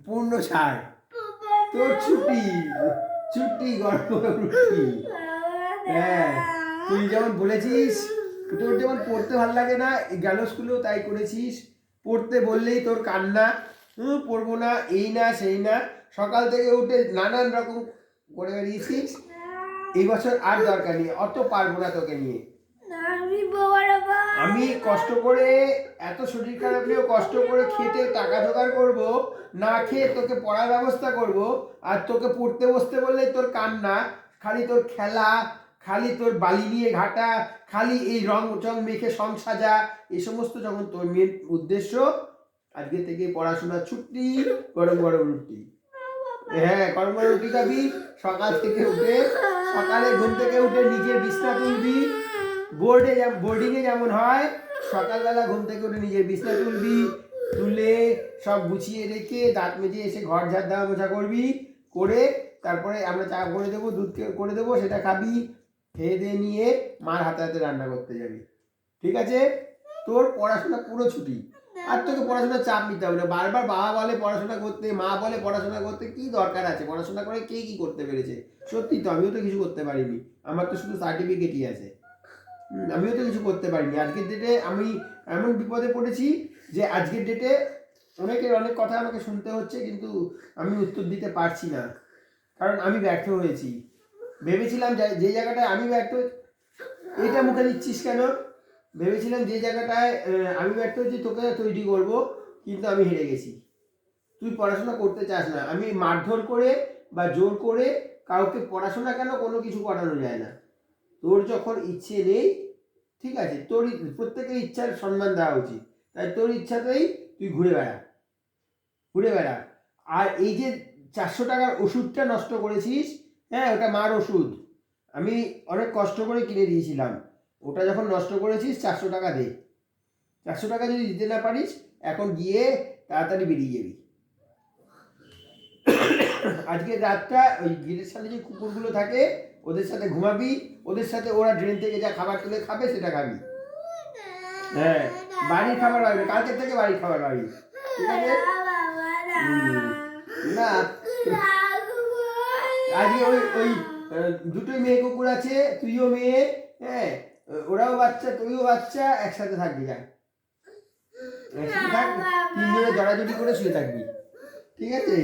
পূর্ণ ছাড়, তোর ছুটি ছুটি গরম গরম রুটি। হ্যাঁ, তুই যেমন বলেছিস তোর যেমন পড়তে ভালো লাগে না, গেল স্কুলেও তাই করেছিস। পড়তে বললেই তোর কান্না, পড়বো না, এই না সেই না, সকাল থেকে উঠে নানান রকম করে বেরিয়েছিস। এই বছর আর দরকার নেই, অত পারবো না তোকে নিয়ে। আমি কষ্ট করে, এত শরীর খারাপ নিয়েও কষ্ট করে খেটে টাকা জোগাড় করব, না খেয়ে তোকে পড়ার ব্যবস্থা করব, আর তোকে পড়তে বসতে বললে তোর কান্না, খালি তোর খেলা, খালি তোর বালি নিয়ে ঘাটা, খালি এই রং চং মেখে সং সাজা, এই সমস্ত যখন তোর মেন উদ্দেশ্য, আজকে থেকে পড়াশোনা ছুটি, গরম গরম রুটি। হ্যাঁ, গরম গরম রুটি খাবি, সকাল থেকে উঠে, সকালে ঘুম থেকে উঠে নিজের বিছনা তুলবি, বোর্ডিংয়ে যেমন হয়, সকালবেলা ঘুম থেকে উঠে নিজের বিছনা তুলবি, তুলে সব গুছিয়ে রেখে দাঁত মেজে এসে ঘর ঝাড় দেওয়া মোছা করবি, করে তারপরে আমরা চা করে দেবো, দুধ করে দেবো, সেটা খাবি, খেয়ে দিয়ে নিয়ে মার হাতে হাতে রান্না করতে যাবি। ঠিক আছে? তোর পড়াশোনা পুরো ছুটি। আর তোকে পড়াশোনার চাপ নিতে হবে না। বারবার বাবা বলে পড়াশোনা করতে, মা বলে পড়াশোনা করতে, কি দরকার আছে? পড়াশোনা করে কে কি করতে পেরেছে? সত্যি তো, আমিও তো কিছু করতে পারিনি, আমার তো শুধু সার্টিফিকেটই আছে। আমিও তো কিছু করতে পারিনি। আজকের ডেটে আমি এমন বিপদে পড়েছি যে আজকের ডেটে অনেকের অনেক কথা আমাকে শুনতে হচ্ছে, কিন্তু আমি উত্তর দিতে পারছি না, কারণ আমি ব্যর্থ হয়েছি। ভেবেছিলাম যে জায়গাটায় আমি ব্যর্থ, এটা মুখে দিচ্ছিস কেন? ভেবেছিলাম যে জায়গাটায় আমি ব্যর্থ হয়েছি তোকে তৈরি করব, কিন্তু আমি হেরে গেছি। তুই পড়াশোনা করতে চাস না, আমি মারধর করে বা জোর করে কাউকে পড়াশোনা কেন কোনো কিছু করানো যায় না। তোর যখন ইচ্ছে নেই, ঠিক আছে, তোর প্রত্যেকের ইচ্ছার সম্মান দেওয়া উচিত, তাই তোর ইচ্ছাতেই তুই ঘুরে বেড়া, ঘুরে বেড়া। আর এই যে 400 টাকার ওষুধটা নষ্ট করেছিস, হ্যাঁ, ওটা মার ওষুধ, আমি অনেক কষ্ট করে কিনে দিয়েছিলাম, ওটা যখন নষ্ট করেছিস 400 টাকা দে। 400 টাকা যদি দিতে না পারিস, এখন গিয়ে তাড়াতাড়ি বেরিয়ে যাবি। আজকে রাতটা ওই গেটের সামনে যে কুকুরগুলো থাকে ওদের সাথে ঘুমাবি, ওদের সাথে ওরা ড্রেন থেকে যা খাবার তুলে খাবে সেটা খাবি। হ্যাঁ, বাড়ির খাবার পাবি, কালকে থেকে বাড়ির খাবার পাবি। ঠিক আছে? না, আজকে ওই ওই দুটোই মেয়ে কুকুর আছে, তুইও মেয়ে, হ্যাঁ, ওরাও বাচ্চা তুইও বাচ্চা, একসাথে থাকবি, যা একসাথে থাক, তিনজনে জড়াজড়ি করে শুয়ে থাকবি। ঠিক আছে?